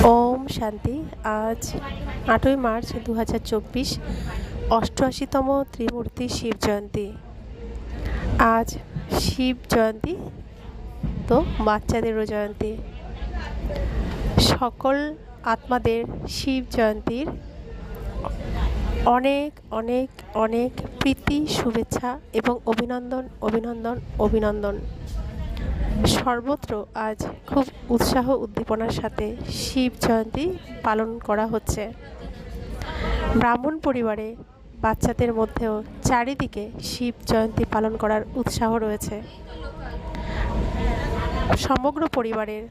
ওম শান্তি। আজ ৮ই মার্চ ২০২৪, ৮৮তম ত্রিমূর্তি শিব জয়ন্তী। আজ শিব জয়ন্তী, তো বাচ্চাদেরও জয়ন্তী। সকল আত্মাদের শিব জয়ন্তীর অনেক অনেক অনেক প্রীতি, শুভেচ্ছা এবং অভিনন্দন অভিনন্দন অভিনন্দন। সর্বত্র আজ খুব উৎসাহ উদ্দীপনার সাথে শিব জয়ন্তী পালন করা হচ্ছে। ব্রাহ্মণ পরিবারে বাচ্চাদের মধ্যেও চারিদিকে শিব জয়ন্তী পালন করার উৎসাহ রয়েছে। সমগ্র পরিবারের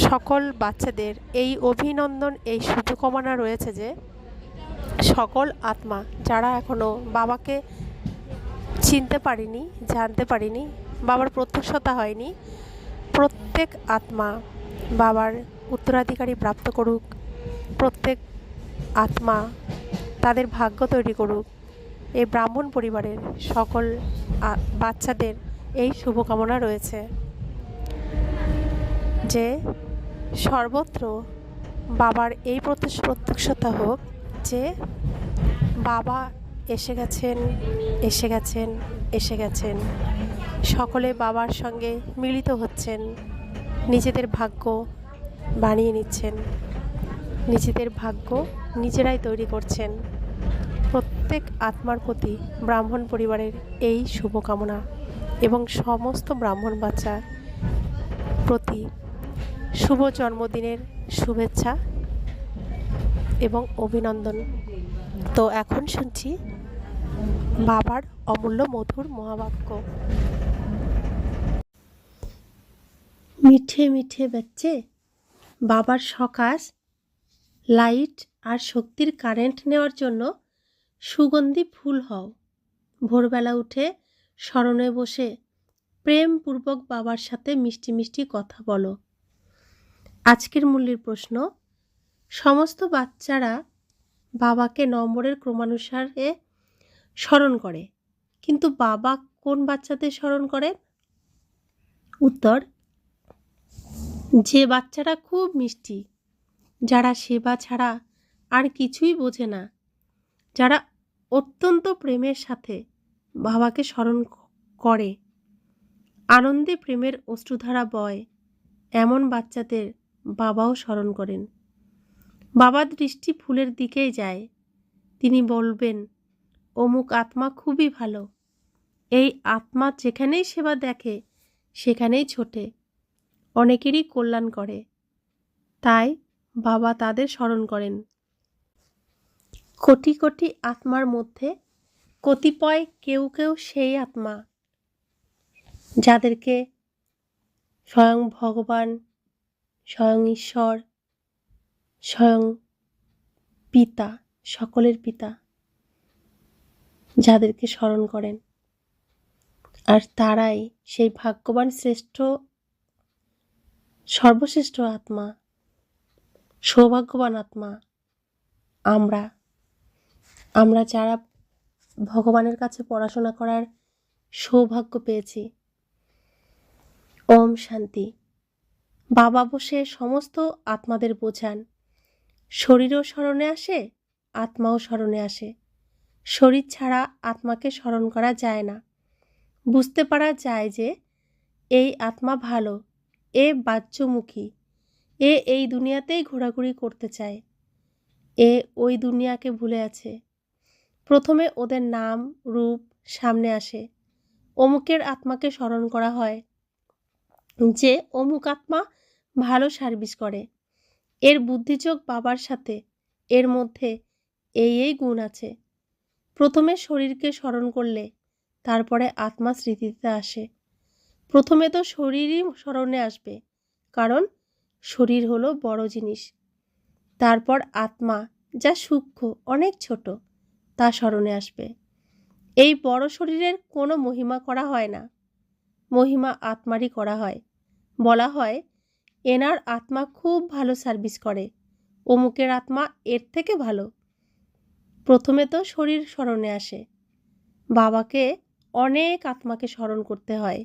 সকল বাচ্চাদের এই অভিনন্দন, এই শুভকামনা রয়েছে যে সকল আত্মা যারা এখনও বাবাকে চিনতে পারেনি, জানতে পারেনি, বাবার প্রত্যক্ষতা হয়নি, প্রত্যেক আত্মা বাবার উত্তরাধিকারী প্রাপ্ত করুক। প্রত্যেক আত্মা তাদের ভাগ্য তৈরি করুক। এই ব্রাহ্মণ পরিবারের সকল বাচ্চাদের এই শুভকামনা রয়েছে যে সর্বত্র বাবার এই প্রত্যক্ষতা হোক যে বাবা এসে গেছেন, এসে গেছেন, এসে গেছেন। সকলে বাবার সঙ্গে মিলিত হচ্ছেন, নিজেদের ভাগ্য বানিয়ে নিচ্ছেন, নিজেদের ভাগ্য নিজেরাই তৈরি করছেন। প্রত্যেক আত্মার প্রতি ব্রাহ্মণ পরিবারের এই শুভকামনা এবং সমস্ত ব্রাহ্মণ বাচ্চার প্রতি শুভ জন্মদিনের শুভেচ্ছা এবং অভিনন্দন। তো এখন শুনছি বাবার অমূল্য মধুর মহাবাক্য। মিঠে মিঠে বাচ্চে, বাবার সকাশ লাইট আর শক্তির কারেন্ট নেওয়ার জন্য সুগন্ধি ফুল হও। ভোরবেলা উঠে স্মরণে বসে প্রেমপূর্বক বাবার সাথে মিষ্টি মিষ্টি কথা বলো। আজকের মূল্যের প্রশ্ন: সমস্ত বাচ্চারা বাবাকে নম্বরের ক্রমানুসারে স্মরণ করে, কিন্তু বাবা কোন বাচ্চাদের স্মরণ করেন? উত্তর: যে বাচ্চারা খুব মিষ্টি, যারা সেবা ছাড়া আর কিছুই বোঝে না, যারা অত্যন্ত প্রেমের সাথে বাবাকে স্মরণ করে, আনন্দে প্রেমের অশ্রুধারা বয়, এমন বাচ্চাদের বাবাও স্মরণ করেন। বাবার দৃষ্টি ফুলের দিকেই যায়। তিনি বলবেন, অমুক আত্মা খুবই ভালো। এই আত্মা যেখানেই সেবা দেখে সেখানেই ছোটে, অনেকেরই কল্যাণ করে, তাই বাবা তাদের স্মরণ করেন। কোটি কোটি আত্মার মধ্যে কতিপয় কেউ কেউ সেই আত্মা যাদেরকে স্বয়ং ভগবান, স্বয়ং ঈশ্বর, স্বয়ং পিতা, সকলের পিতা, যাদেরকে স্মরণ করেন, আর তারাই সেই ভাগ্যবান শ্রেষ্ঠ, সর্বশ্রেষ্ঠ আত্মা, সৌভাগ্যবান আত্মা। আমরা যারা ভগবানের কাছে পড়াশোনা করার সৌভাগ্য পেয়েছি। ওম শান্তি। বাবা বসে সমস্ত আত্মাদের বোঝান, শরীরও স্মরণে আসে, আত্মাও স্মরণে আসে। শরীর ছাড়া আত্মাকে স্মরণ করা যায় না। বুঝতে পারা যায় যে এই আত্মা ভালো, এ বাহ্যমুখী, এ এই দুনিয়াতেই ঘোরাঘুরি করতে চায়, এ ওই দুনিয়াকে ভুলে আছে। প্রথমে ওদের নাম রূপ সামনে আসে। অমুকের আত্মাকে স্মরণ করা হয় যে অমুক আত্মা ভালো সার্ভিস করে, এর বুদ্ধিযোগ বাবার সাথে, এর মধ্যে এই গুণ আছে। প্রথমে শরীরকে স্মরণ করলে তারপরে আত্মা স্মৃতিতে আসে। প্রথমে তো শরীরই স্মরণে আসবে, কারণ শরীর হলো বড় জিনিস। তারপর আত্মা, যা সূক্ষ্ম, অনেক ছোট, তা স্মরণে আসবে। এই বড় শরীরের কোনো মহিমা করা হয় না, মহিমা আত্মারই করা হয়। বলা হয়, এনার আত্মা খুব ভালো সার্ভিস করে, অমুকের আত্মা এর থেকে ভালো। প্রথমে তো শরীর স্মরণে আসে। বাবাকে অনেক আত্মাকে স্মরণ করতে হয়,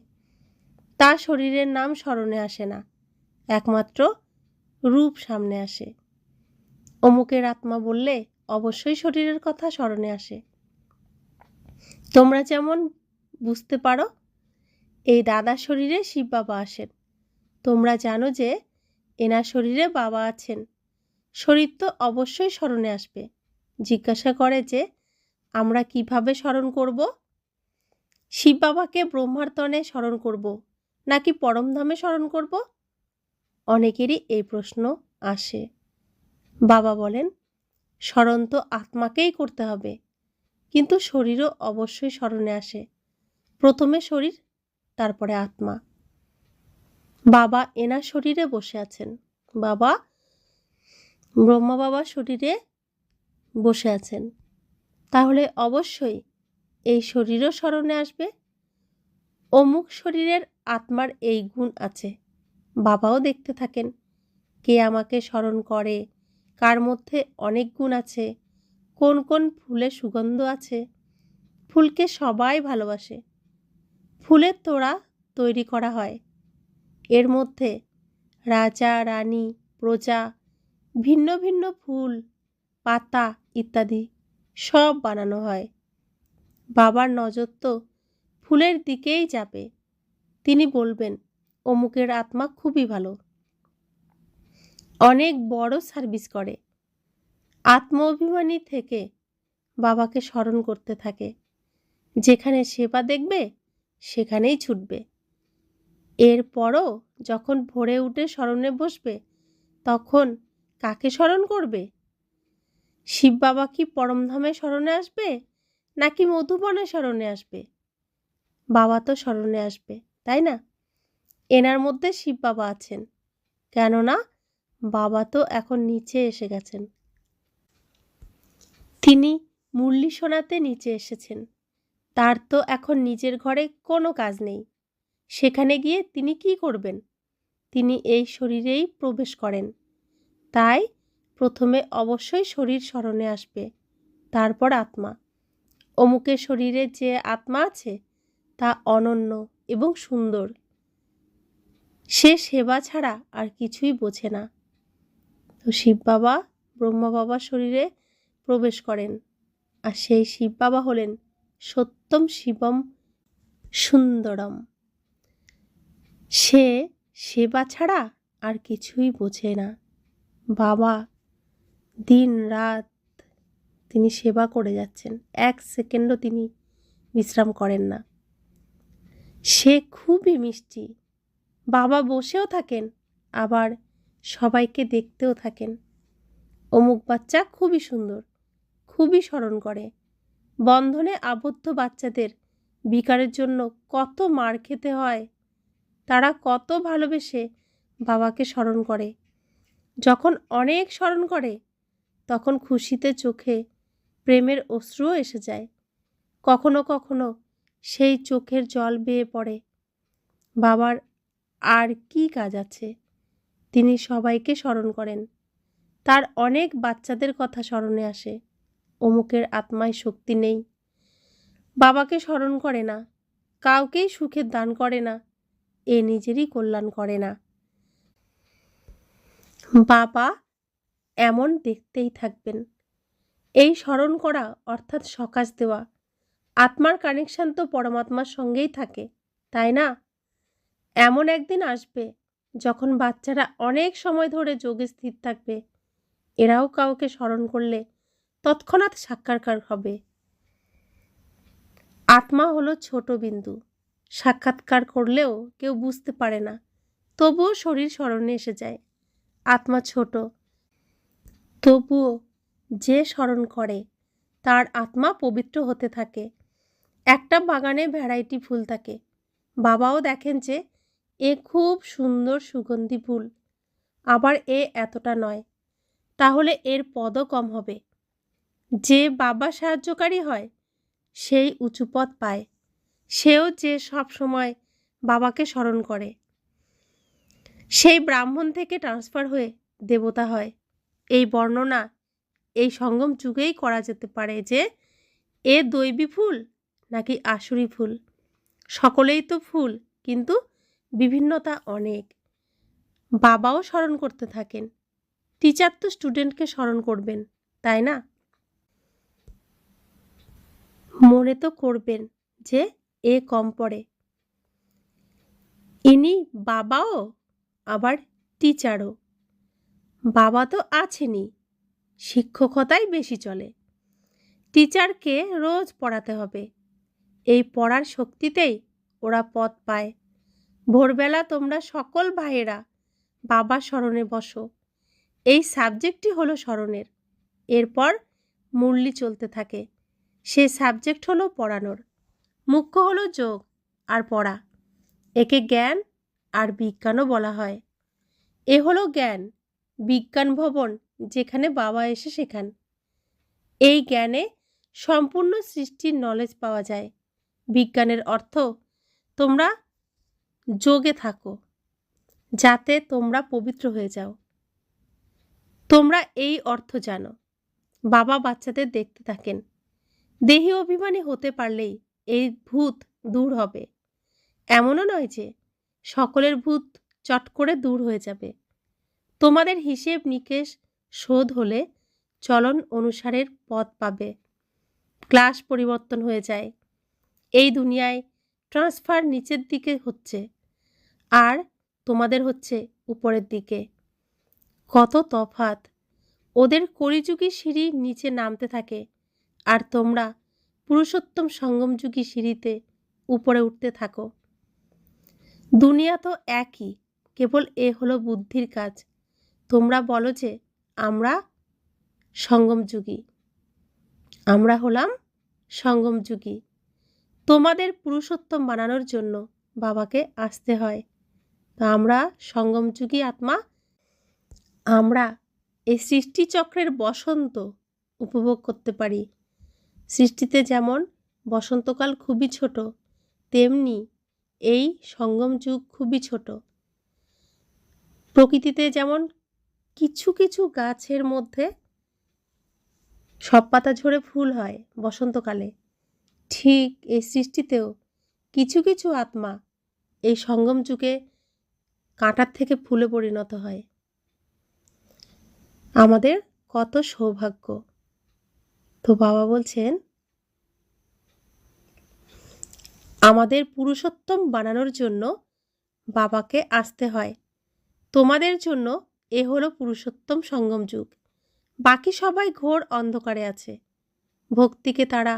তার শরীরের নাম স্মরণে আসে না। একমাত্র রূপ সামনে আসে। অমুকের আত্মা বললে অবশ্যই শরীরের কথা স্মরণে আসে। তোমরা যেমন বুঝতে পারো, এই দাদার শরীরে শিব বাবা আসেন। তোমরা জানো যে এনার শরীরে বাবা আছেন। শরীর তো অবশ্যই স্মরণে আসবে। জিজ্ঞাসা করে যে আমরা কিভাবে স্মরণ করব? শিব বাবাকে ব্রহ্মার তনে স্মরণ করব নাকি পরমধামে স্মরণ করব? অনেকেরই এই প্রশ্ন আসে। বাবা বলেন, স্মরণ তো আত্মাকেই করতে হবে, কিন্তু শরীরও অবশ্যই স্মরণে আসে। প্রথমে শরীর, তারপরে আত্মা। বাবা এনার শরীরে বসে আছেন। বাবা ব্রহ্মা বাবার শরীরে বসে আছেন। তাহলে অবশ্যই এই শরীরও স্মরণে আসবে। অমুক শরীরের আত্মার এই গুণ আছে। বাবাও দেখতে থাকেন কে আমাকে স্মরণ করে, কার মধ্যে অনেক গুণ আছে, কোন কোন ফুলে সুগন্ধ আছে। ফুলকে সবাই ভালোবাসে। ফুলের তোড়া তৈরি করা হয়। এর মধ্যে রাজা, রানী, প্রজা, ভিন্ন ভিন্ন ফুল, পাতা ইত্যাদি সব বানানো হয়। বাবার নজর তো ফুলের দিকেই যাবে। তিনি বলবেন অমুকের আত্মা খুবই ভালো, অনেক বড় সার্ভিস করে। আত্ম অভিমানী থেকে বাবাকে স্মরণ করতে থাকে। যেখানে সেবা দেখবে সেখানেই ছুটবে। এরপরও যখন ভোরে উঠে স্মরণে বসবে, তখন কাকে স্মরণ করবে? শিব বাবা কি পরমধামে স্মরণে আসবে নাকি মধুবনে স্মরণে আসবে? বাবা তো স্মরণে আসবে, তাই না? এনার মধ্যে শিব বাবা আছেন, কেননা বাবা তো এখন নিচে এসে গেছেন। তিনি মুরলি শোনাতে নিচে এসেছেন। তার তো এখন নিজের ঘরে কোনো কাজ নেই। সেখানে গিয়ে তিনি কি করবেন? তিনি এই শরীরেই প্রবেশ করেন। তাই প্রথমে অবশ্যই শরীর স্মরণে আসবে, তারপর আত্মা। অমুকের শরীরে যে আত্মা আছে তা অনন্য এবং সুন্দর। সে সেবা ছাড়া আর কিছুই বোঝে না। তো শিব বাবা ব্রহ্মা বাবার শরীরে প্রবেশ করেন, আর সেই শিব বাবা হলেন সত্যম শিবম সুন্দরম। সে সেবা ছাড়া আর কিছুই বোঝে না। বাবা দিন রাত তিনি সেবা করে যাচ্ছেন, এক সেকেন্ডও তিনি বিশ্রাম করেন না। সে খুবই মিষ্টি। বাবা বসেও থাকেন, আবার সবাইকে দেখতেও থাকেন। অমুক বাচ্চা খুবই সুন্দর, খুবই স্মরণ করে। বন্ধনে আবদ্ধ বাচ্চাদের বিকারের জন্য কত মার খেতে হয়। তারা কত ভালোবেসে বাবাকে স্মরণ করে। যখন অনেক স্মরণ করে তখন খুশিতে চোখে প্রেমের অশ্রুও এসে যায়। কখনো কখনো সেই চোখের জল বেয়ে পড়ে। বাবার আর কি কাজ আছে? তিনি সবাইকে স্মরণ করেন। তার অনেক বাচ্চাদের কথা স্মরণে আসে। অমুকের আত্মায় শক্তি নেই, বাবাকে স্মরণ করে না, কাউকেই সুখের দান করে না, এ নিজেরই কল্যাণ করে না। বাবা এমন দেখতেই থাকবেন। এই স্মরণ করা অর্থাৎ সকাশ দেওয়া। আত্মার কানেকশন তো পরমাত্মার সঙ্গেই থাকে, তাই না? এমন একদিন আসবে যখন বাচ্চারা অনেক সময় ধরে যোগে স্থির থাকবে। এরাও কাউকে স্মরণ করলে তৎক্ষণাৎ সাক্ষাৎকার হবে। আত্মা হলো ছোট বিন্দু। সাক্ষাৎকার করলেও কেউ বুঝতে পারে না, তবুও শরীর স্মরণে এসে যায়। আত্মা ছোট, তবুও যে স্মরণ করে তার আত্মা পবিত্র হতে থাকে। একটা বাগানে ভ্যারাইটি ফুল থাকে। বাবাও দেখেন যে এ খুব সুন্দর সুগন্ধি ফুল, আবার এ এতটা নয়, তাহলে এর পদও কম হবে। যে বাবা সাহায্যকারী হয় সেই উঁচু পদ পায়। সেও যে সব সময় বাবাকে স্মরণ করে, সেই ব্রাহ্মণ থেকে ট্রান্সফার হয়ে দেবতা হয়। এই বর্ণনা এই সঙ্গম যুগেই করা যেতে পারে যে এ দৈবী ফুল নাকি আসুরি ফুল। সকলেই তো ফুল, কিন্তু বিভিন্নতা অনেক। বাবাও স্মরণ করতে থাকেন, টিচার তো স্টুডেন্টকে স্মরণ করবেন, তাই না? মনে তো করবেন যে এ কম পড়ে। ইনি বাবাও আবার টিচারও। বাবা তো আছেনই, শিক্ষকতাই বেশি চলে। টিচারকে রোজ পড়াতে হবে। এই পড়ার শক্তিতেই ওরা পথ পায়। ভোরবেলা তোমরা সকল ভাইয়েরা বাবা স্মরণে বসো। এই সাবজেক্টই হলো স্মরণের। এরপর মুরলি চলতে থাকে। সে সাবজেক্ট হলো পড়ানোর। মুখ্য হলো যোগ আর পড়া। একে জ্ঞান আর বিজ্ঞানও বলা হয়। এ হলো জ্ঞান, বিজ্ঞান ভবন যেখানে বাবা এসে শেখান। এই জ্ঞানে সম্পূর্ণ সৃষ্টির নলেজ পাওয়া যায়। বিজ্ঞানের অর্থ তোমরা যোগে থাকো, যাতে তোমরা পবিত্র হয়ে যাও। তোমরা এই অর্থ জানো। বাবা বাচ্চাদের দেখতে থাকেন। দেহি অভিমানী হতে পারলেই এই ভূত দূর হবে। এমনও নয় যে সকলের ভূত চট করে দূর হয়ে যাবে। তোমাদের হিসেব নিকেশ শোধ হলে চলন অনুসারের পথ পাবে। ক্লাস পরিবর্তন হয়ে যায়। এই দুনিয়ায় ট্রান্সফার নিচের দিকে হচ্ছে, আর তোমাদের হচ্ছে উপরের দিকে। কত তফাৎ! ওদের কলিযুগী সিঁড়ি নিচে নামতে থাকে, আর তোমরা পুরুষোত্তম সঙ্গমযুগী সিঁড়িতে উপরে উঠতে থাকো। দুনিয়া তো একই, কেবল এ হলো বুদ্ধির কাজ। তোমরা বলো যে আমরা সঙ্গমযুগী। আমরা হলাম সঙ্গমযুগী। তোমাদের পুরুষোত্তম বানানোর জন্য বাবাকে আসতে হয়। তা আমরা সঙ্গমযুগী আত্মা। আমরা এই সৃষ্টিচক্রের বসন্ত উপভোগ করতে পারি। সৃষ্টিতে যেমন বসন্তকাল খুবই ছোট, তেমনি এই সঙ্গম যুগ খুবই ছোট। প্রকৃতিতে যেমন কিছু কিছু গাছের মধ্যে সব পাতা ঝরে ফুল হয় বসন্তকালে, ঠিক এই সৃষ্টিতেও কিছু কিছু আত্মা এই সঙ্গম যুগে কাঁটার থেকে ফুলে পরিণত হয়। আমাদের কত সৌভাগ্য! তো বাবা বলছেন, আমাদের পুরুষোত্তম বানানোর জন্য বাবাকে আসতে হয়। তোমাদের জন্য এ হলো পুরুষোত্তম সঙ্গম যুগ। বাকি সবাই ঘোর অন্ধকারে আছে। ভক্তিকে তারা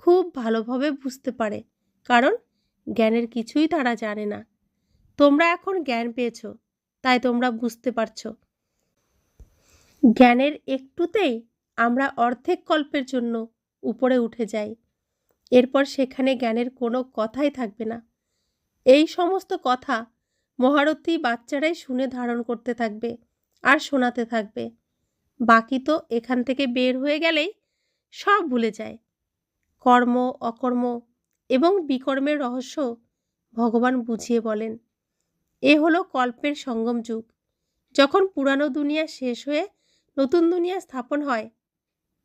খুব ভালোভাবে বুঝতে পারে, কারণ জ্ঞানের কিছুই তারা জানে না। তোমরা এখন জ্ঞান পেয়েছো, তাই তোমরা বুঝতে পারছো। জ্ঞানের একটুতেই আমরা অর্ধেক কল্পের জন্য উপরে উঠে যাই। এরপর সেখানে জ্ঞানের কোনো কথাই থাকবে না। এই সমস্ত কথা মহারথী বাচ্চারাই শুনে ধারণ করতে থাকবে আর শোনাতে থাকবে। বাকি তো এখান থেকে বের হয়ে গেলেই সব ভুলে যায়। কর্ম, অকর্ম এবং বিকর্মের রহস্য ভগবান বুঝিয়ে বলেন। এ হলো কল্পের সঙ্গম যুগ। যখন পুরানো দুনিয়া শেষ হয়ে নতুন দুনিয়া স্থাপন হয়,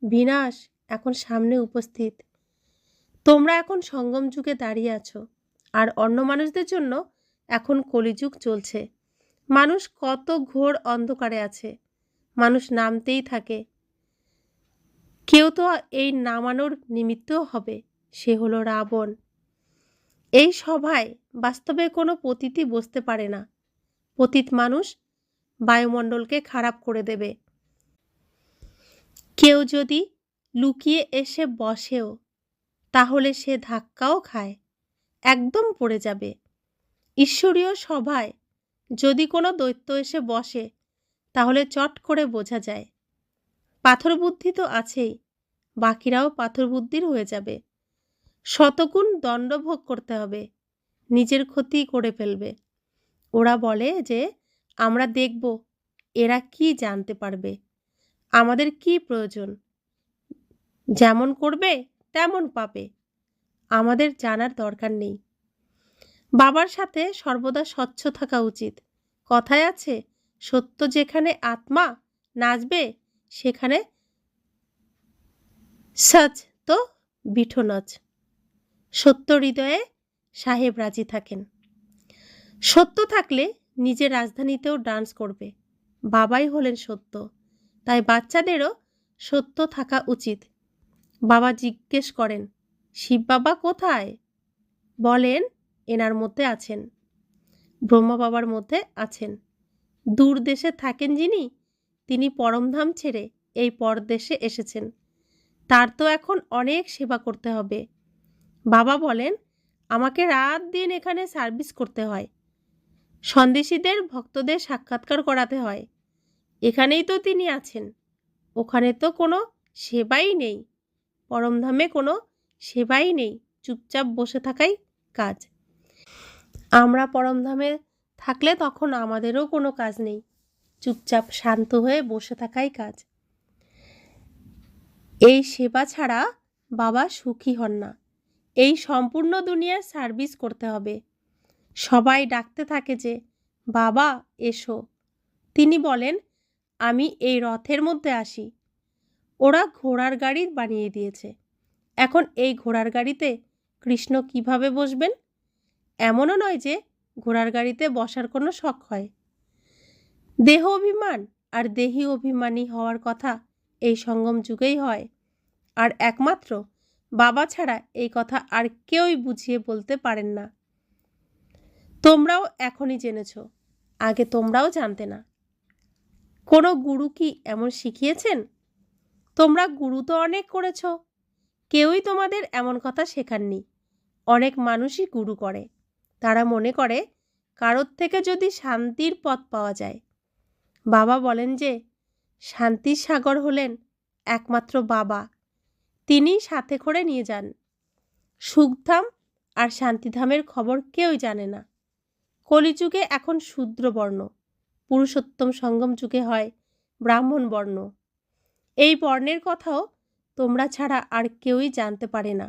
বিনাশ এখন সামনে উপস্থিত। তোমরা এখন সঙ্গম যুগে দাঁড়িয়ে আছো, আর অন্য মানুষদের জন্য এখন কলিযুগ চলছে। মানুষ কত ঘোর অন্ধকারে আছে। মানুষ নামতেই থাকে। কেউ তো এই নামানোর নিমিত্তও হবে, সে হলো রাবণ। এই সভায় বাস্তবে কোনো পতিতই বসতে পারে না। পতিত মানুষ বায়ুমণ্ডলকে খারাপ করে দেবে। কেউ যদি লুকিয়ে এসে বসেও, তাহলে সে ধাক্কাও খায়, একদম পড়ে যাবে। ঈশ্বরীয় সভায় যদি কোনো দৈত্য এসে বসে, তাহলে চট করে বোঝা যায়। পাথর বুদ্ধি তো আছেই, বাকিরাও পাথর বুদ্ধির হয়ে যাবে। শতগুণ দণ্ড ভোগ করতে হবে, নিজের ক্ষতি করে ফেলবে। ওরা বলে যে আমরা দেখব এরা কি জানতে পারবে, আমাদের কি প্রয়োজন, যেমন করবে তেমন পাবে, আমাদের জানার দরকার নেই। বাবার সাথে সর্বদা স্বচ্ছ থাকা উচিত। কথায় আছে, সত্য যেখানে আত্মা নাচবে, সেখানে সচ তো বিঠো নচ। সত্য হৃদয়ে সাহেব রাজি থাকেন। সত্য থাকলে নিজের রাজধানীতেও ডান্স করবে। বাবাই হলেন সত্য। তাই বাচ্চাদেরও সত্য থাকা উচিত। বাবা জিজ্ঞেস করেন, শিব বাবা কোথায়? বলেন, এনার মধ্যে আছেন, ব্রহ্মা বাবার মধ্যে আছেন। দূর দেশে থাকেন যিনি, তিনি পরমধাম ছেড়ে এই পরদেশে এসেছেন। তার তো এখন অনেক সেবা করতে হবে। বাবা বলেন, আমাকে রাত দিন এখানে সার্ভিস করতে হয়, সন্দেশীদের ভক্তদের সাক্ষাৎকার করাতে হয়। এখানেই তো তিনি আছেন, ওখানে তো কোনো সেবাই নেই, পরমধামে কোনো সেবাই নেই, চুপচাপ বসে থাকাই কাজ। আমরা পরমধামে থাকলে তখন আমাদেরও কোনো কাজ নেই, চুপচাপ শান্ত হয়ে বসে থাকাই কাজ। এই সেবা ছাড়া বাবা সুখী হন না। এই সম্পূর্ণ দুনিয়ার সার্ভিস করতে হবে। সবাই ডাকতে থাকে যে, বাবা এসো। তিনি বলেন, আমি এই রথের মধ্যে আসি। ওরা ঘোড়ার গাড়ি বানিয়ে দিয়েছে। এখন এই ঘোড়ার গাড়িতে কৃষ্ণ কিভাবে বসবেন? এমনও নয় যে ঘোড়ার গাড়িতে বসার কোনো শখ হয়। দেহ অভিমান আর দেহী অভিমানী হওয়ার কথা এই সঙ্গম যুগেই হয়, আর একমাত্র বাবা ছাড়া এই কথা আর কেউই বুঝিয়ে বলতে পারেন না। তোমরাও এখনই জেনেছ, আগে তোমরাও জানতে না। কোনো গুরু কি এমন শিখিয়েছেন? তোমরা গুরু তো অনেক করেছ, কেউই তোমাদের এমন কথা শেখাননি। অনেক মানুষই গুরু করে, তারা মনে করে কারোর থেকে যদি শান্তির পথ পাওয়া যায়। বাবা বলেন যে শান্তির সাগর হলেন একমাত্র বাবা, তিনিই সাথে করে নিয়ে যান। সুখধাম আর শান্তিধামের খবর কেউই জানে না। কলিযুগে এখন শূদ্র বর্ণ, পুরুষোত্তম সঙ্গম যুগে হয় ব্রাহ্মণ বর্ণ। এই বর্ণের কথাও তোমরা ছাড়া আর কেউই জানতে পারে না।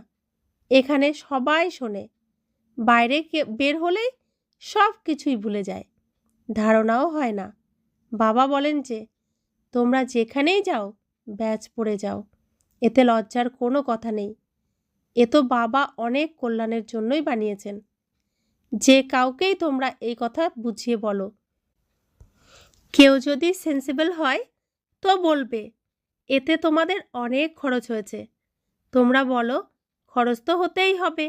এখানে সবাই শোনে, বাইরে বের হলেই সব কিছুই ভুলে যায়, ধারণাও হয় না। বাবা বলেন যে তোমরা যেখানেই যাও ব্যাজ পড়ে যাও, এতে লজ্জার কোনো কথা নেই। এ তো বাবা অনেক কল্যাণের জন্যই বানিয়েছেন। যে কাউকেই তোমরা এই কথা বুঝিয়ে বলো, কেউ যদি সেন্সিবল হয় তো বলবে, এতে তোমাদের অনেক খরচ হয়েছে। তোমরা বলো, খরচ তো হতেই হবে,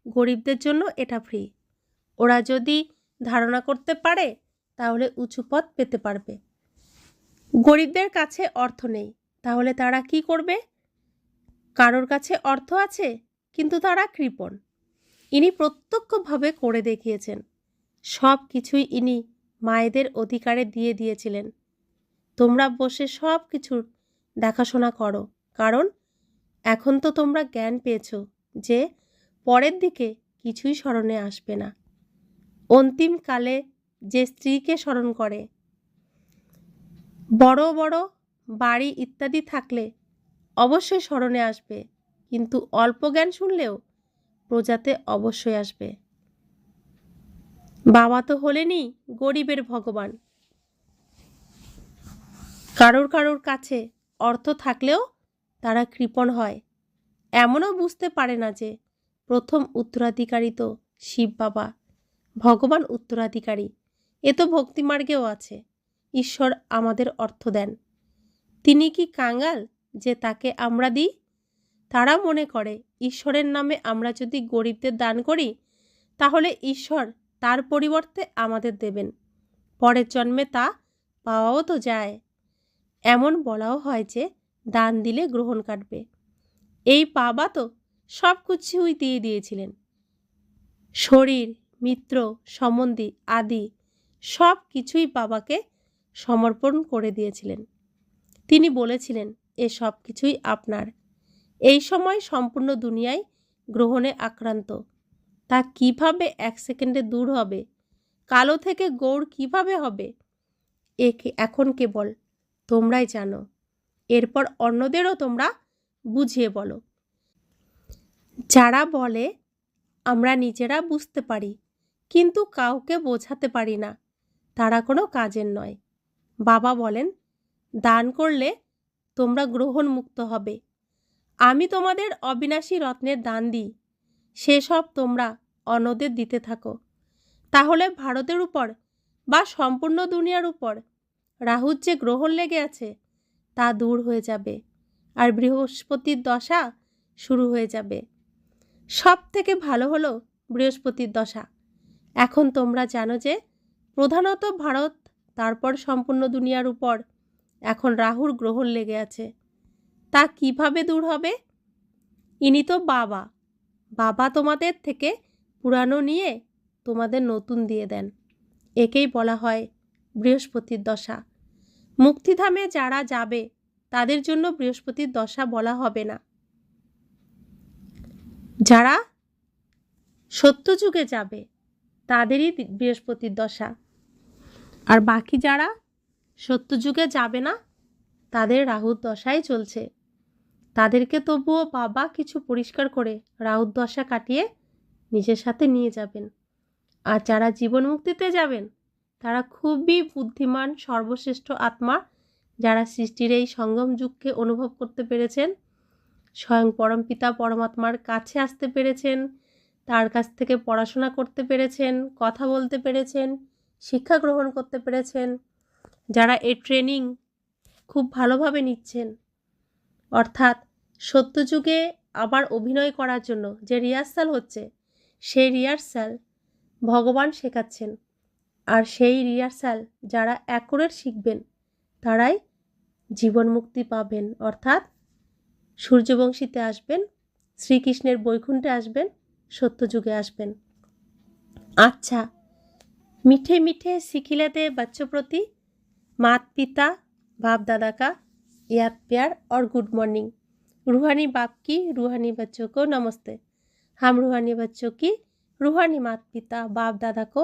গরিবদের জন্য এটা ফ্রি। ওরা যদি ধারণা করতে পারে তাহলে উঁচু পথ পেতে পারবে। গরিবদের কাছে অর্থ নেই, তাহলে তারা কি করবে? কারোর কাছে অর্থ আছে কিন্তু তারা কৃপণ। ইনি প্রত্যক্ষভাবে করে দেখিয়েছেন। সব কিছুই ইনি মায়েদের অধিকারে দিয়ে দিয়েছিলেন। তোমরা বসে সব কিছুর দেখাশোনা করো, কারণ এখন তো তোমরা জ্ঞান পেয়েছ যে পরের দিকে কিছুই স্মরণে আসবে না। অন্তিমকালে যে স্ত্রীকে স্মরণ করে, বড় বড় বাড়ি ইত্যাদি থাকলে অবশ্যই স্মরণে আসবে, কিন্তু অল্প জ্ঞান শুনলেও প্রজাতে অবশ্যই আসবে। বাবা তো হলেনই গরিবের ভগবান। কারোর কারোর কাছে অর্থ থাকলেও তারা কৃপণ হয়, এমনও বুঝতে পারে না যে প্রথম উত্তরাধিকারী তো শিব বাবা, ভগবান উত্তরাধিকারী। এ তো ভক্তিমার্গেও আছে। ঈশ্বর আমাদের অর্থ দেন, তিনি কি কাঙ্গাল যে তাকে আমরা দিই? তারা মনে করে ঈশ্বরের নামে আমরা যদি গরিবদের দান করি তাহলে ঈশ্বর তার পরিবর্তে আমাদের দেবেন, পরের জন্মে তা পাওয়াও তো যায়। এমন বলাও হয় যে দান দিলে গ্রহণ কাটবে। এই বাবা তো সব কিছুই দিয়ে দিয়েছিলেন, শরীর, মিত্র, সম্বন্ধী আদি সব কিছুই বাবাকে সমর্পণ করে দিয়েছিলেন। তিনি বলেছিলেন, এ সব কিছুই আপনার। এই সময় সম্পূর্ণ দুনিয়ায় গ্রহণে আক্রান্ত। তা কিভাবে এক সেকেন্ডে দূর হবে? কালো থেকে গৌর কিভাবে হবে? এখন কেবল তোমরাই জানো। এরপর অন্যদেরও তোমরা বুঝিয়ে বলো। যারা বলে আমরা নিজেরা বুঝতে পারি কিন্তু কাউকে বোঝাতে পারি না, তারা কোনো কাজের নয়। বাবা বলেন, দান করলে তোমরা গ্রহণ মুক্ত হবে। আমি তোমাদের অবিনাশী রত্নের দান দিই, সেসব তোমরা অন্যদের দিতে থাকো। তাহলে ভারতের উপর বা সম্পূর্ণ দুনিয়ার উপর রাহুর যে গ্রহণ লেগে আছে তা দূর হয়ে যাবে, আর বৃহস্পতির দশা শুরু হয়ে যাবে। সব থেকে ভালো হলো বৃহস্পতির দশা। এখন তোমরা জানো যে প্রধানত ভারত, তারপর সম্পূর্ণ দুনিয়ার উপর এখন রাহুর গ্রহণ লেগে আছে। তা কিভাবে দূর হবে? ইনি তো বাবা। বাবা তোমাদের থেকে পুরানো নিয়ে তোমাদের নতুন দিয়ে দেন। একেই বলা হয় বৃহস্পতির দশা। মুক্তিধামে যারা যাবে তাদের জন্য বৃহস্পতির দশা বলা হবে না। যারা সত্যযুগে যাবে তাদেরই বৃহস্পতির দশা। আর বাকি যারা সত্যযুগে যাবে না তাদের রাহুর দশাই চলছে। তাদেরকে তবুও বাবা কিছু পরিষ্কার করে রাহুর দশা কাটিয়ে নিজের সাথে নিয়ে যাবেন। আর যারা জীবন মুক্তিতে যাবেন তারা খুবই বুদ্ধিমান, সর্বশ্রেষ্ঠ আত্মা, যারা সৃষ্টির এই সঙ্গম যুগকে অনুভব করতে পেরেছেন, স্বয়ং পরমপিতা পরমাত্মার কাছে আসতে পেরেছেন, তার কাছ থেকে পড়াশোনা করতে পেরেছেন, কথা বলতে পেরেছেন, শিক্ষা গ্রহণ করতে পেরেছেন, যারা এই ট্রেনিং খুব ভালোভাবে নিচ্ছেন। অর্থাৎ সত্যযুগে আবার অভিনয় করার জন্য যে রিহার্সাল হচ্ছে, সেই রিহার্সাল ভগবান শেখাচ্ছেন। আর সেই রিহার্সাল যারা অ্যাকুরেট শিখবেন তারাই জীবন মুক্তি পাবেন, অর্থাৎ সূর্যবংশীতে আসবেন, শ্রীকৃষ্ণের বৈকুণ্ঠে আসবেন, সত্যযুগে আসবেন। अच्छा, मीठे मीठे सिखिले दे बच्चों प्रति माता पिता बाप दादा का याद प्यार और गुड मॉर्निंग। रूहानी बाप की रूहानी बच्चों को नमस्ते। हम रूहानी बच्चों की रूहानी माता पिता बाप दादा को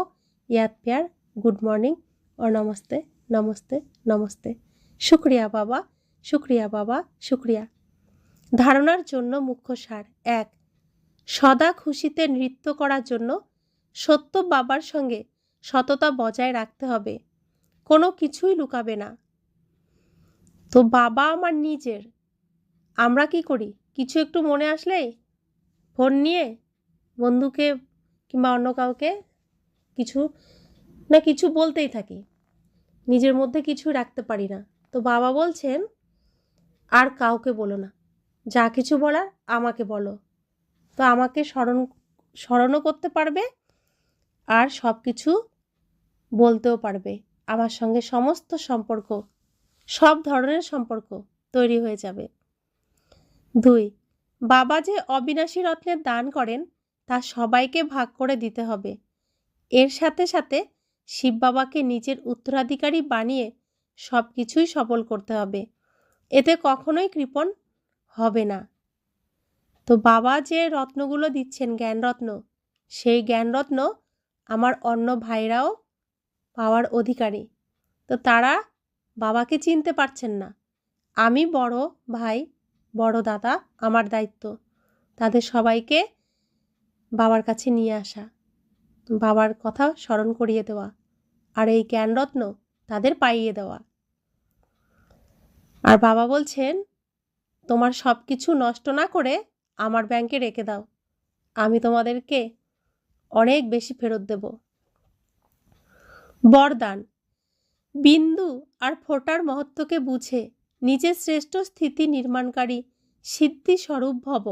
याद प्यार, गुड मॉर्निंग और नमस्ते नमस्ते नमस्ते। शुक्रिया बाबा, शुक्रिया बाबा, शुक्रिया। ধারণার জন্য মুখ্য সার। 1. সদা খুশিতে নৃত্য করার জন্য সত্য বাবার সঙ্গে সততা বজায় রাখতে হবে, কোনো কিছুই লুকাবে না। তো বাবা আমার নিজের, আমরা কি করি? কিছু একটু মনে আসলেই ফোন নিয়ে বন্ধুকে কিংবা অন্য কাউকে কিছু না কিছু বলতেই থাকি, নিজের মধ্যে কিছু রাখতে পারি না। তো বাবা বলছেন আর কাউকে বলো না, যা কিছু বলার আমাকে বলো। তো আমাকে স্মরণও করতে পারবে আর সব কিছু বলতেও পারবে। আমার সঙ্গে সমস্ত সম্পর্ক, সব ধরনের সম্পর্ক তৈরি হয়ে যাবে। 2. বাবা যে অবিনাশী রত্নের দান করেন তা সবাইকে ভাগ করে দিতে হবে। এর সাথে সাথে শিব বাবাকে নিজের উত্তরাধিকারী বানিয়ে সব কিছুই সফল করতে হবে। এতে কখনোই কৃপণ হবে না। তো বাবা যে রত্নগুলো দিচ্ছেন, জ্ঞানরত্ন, সেই জ্ঞানরত্ন আমার অন্য ভাইরাও পাওয়ার অধিকারী। তো তারা বাবাকে চিনতে পারছেন না। আমি বড় ভাই, বড় দাদা, আমার দায়িত্ব তাদের সবাইকে বাবার কাছে নিয়ে আসা, বাবার কথা স্মরণ করিয়ে দেওয়া, আর এই জ্ঞানরত্ন তাদের পাইয়ে দেওয়া। আর বাবা বলছেন তোমার সব কিছু নষ্ট না করে আমার ব্যাংকে রেখে দাও, আমি তোমাদেরকে অনেক বেশি ফেরত দেব। বরদান। বিন্দু আর ফোঁটার মহত্বকে বুঝে নিজের শ্রেষ্ঠ স্থিতি নির্মাণকারী সিদ্ধি স্বরূপ ভব।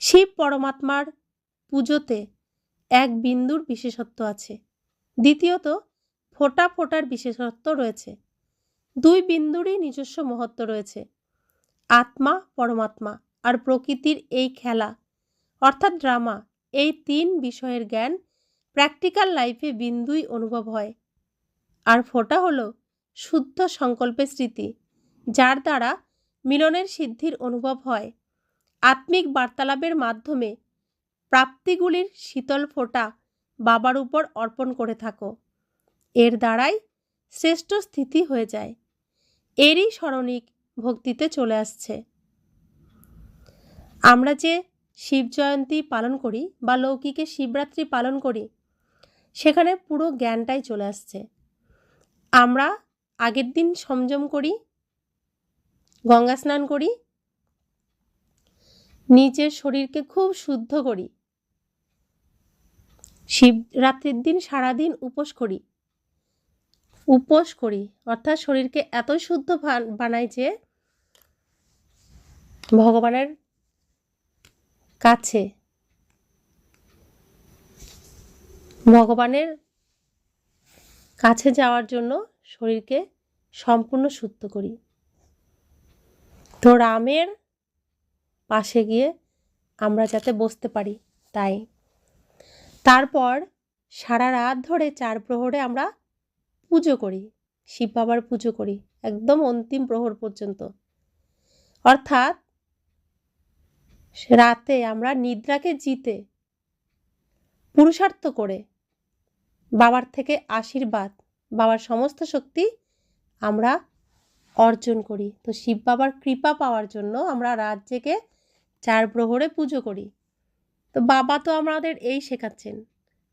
শিব পরমাত্মার পুজোতে এক বিন্দুর বিশেষত্ব আছে, দ্বিতীয়ত ফোঁটা ফোঁটার বিশেষত্ব রয়েছে। 2 বিন্দুরই নিজস্ব মহত্ব রয়েছে। আত্মা, পরমাত্মা আর প্রকৃতির এই খেলা অর্থাৎ ড্রামা, এই 3 বিষয়ের জ্ঞান প্র্যাকটিক্যাল লাইফে বিন্দুই অনুভব হয়। আর ফোঁটা হলো শুদ্ধ সংকল্পের স্মৃতি, যার দ্বারা মিলনের সিদ্ধির অনুভব হয়। আত্মিক বার্তালাপের মাধ্যমে প্রাপ্তিগুলির শীতল ফোঁটা বাবার উপর অর্পণ করে থাকো, এর দ্বারাই শ্রেষ্ঠ স্থিতি হয়ে যায়। এরই স্মরণিক ভক্তিতে চলে আসছে। আমরা যে শিব জয়ন্তী পালন করি বা লৌকিকে শিবরাত্রি পালন করি, সেখানে পুরো জ্ঞানটাই চলে আসছে। আমরা আগের দিন সংযম করি, গঙ্গা স্নান করি, নিজের শরীরকে খুব শুদ্ধ করি, শিবরাত্রির দিন সারাদিন উপোস করি, উপোস করি, অর্থাৎ শরীরকে এতই শুদ্ধ বানাই যে ভগবানের কাছে যাওয়ার জন্য শরীরকে সম্পূর্ণ শুদ্ধ করি। তো রামের পাশে গিয়ে আমরা যাতে বসতে পারি তাই। তারপর সারা রাত ধরে 4 প্রহরে আমরা পুজো করি, শিব বাবার পুজো করি একদম অন্তিম প্রহর পর্যন্ত। অর্থাৎ রাতে আমরা নিদ্রাকে জিতে পুরুষার্থ করে বাবার থেকে আশীর্বাদ, বাবার সমস্ত শক্তি আমরা অর্জন করি। তো শিব বাবার কৃপা পাওয়ার জন্য আমরা রাত জেগে 4 প্রহরে পুজো করি। তো বাবা তো আমাদের এই শেখাচ্ছেন,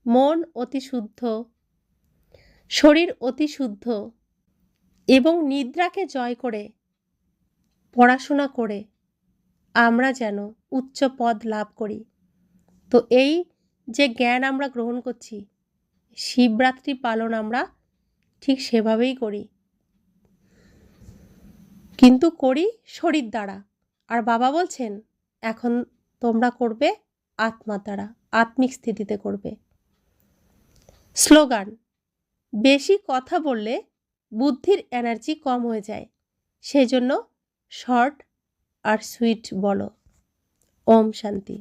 মন অতি শুদ্ধ, শরীর অতি শুদ্ধ এবং নিদ্রাকে জয় করে পড়াশোনা করে আমরা যেন উচ্চ পদ লাভ করি। তো এই যে জ্ঞান আমরা গ্রহণ করছি, শিবরাত্রি পালন আমরা ঠিক সেভাবেই করি, কিন্তু করি শরীর দ্বারা। আর বাবা বলছেন এখন তোমরা করবে আত্মার দ্বারা, আত্মিক স্থিতিতে করবে। স্লোগান: বেশি কথা বললে বুদ্ধির এনার্জি কম হয়ে যায়, সেই জন্য শর্ট আর সুইট বলো। ওম শান্তি।